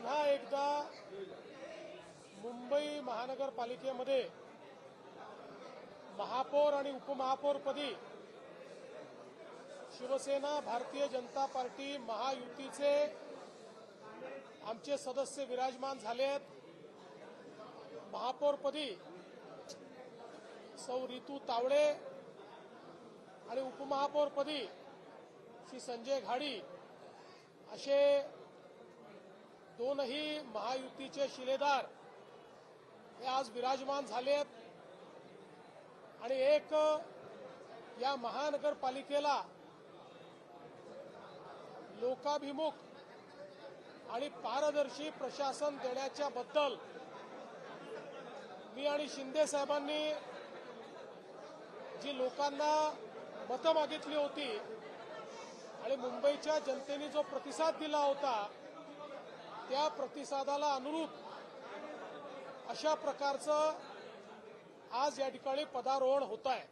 पुन्हा एकदा मुंबई महानगरपालिकेमध्ये महापौर आणि उपमहापौरपदी शिवसेना भारतीय जनता पार्टी महायुतीचे आमचे सदस्य विराजमान झाले आहेत। महापौरपदी सौ रितू तावडे आणि उपमहापौरपदी श्री संजय घाडी असे दोनही महायुतीचे शिलेदार हे आज विराजमान झाले आहेत आणि एक या महानगरपालिकेला लोकाभिमुख आणि पारदर्शी प्रशासन देण्याच्या बद्दल मी आणि शिंदे साहेबांनी जी लोकांना मतं मागितली होती आणि मुंबईच्या जनतेने जो प्रतिसाद दिला होता त्या प्रतिसादाला अनुरूप अशा प्रकारचं आज या ठिकाणी पदारोहण होत आहे।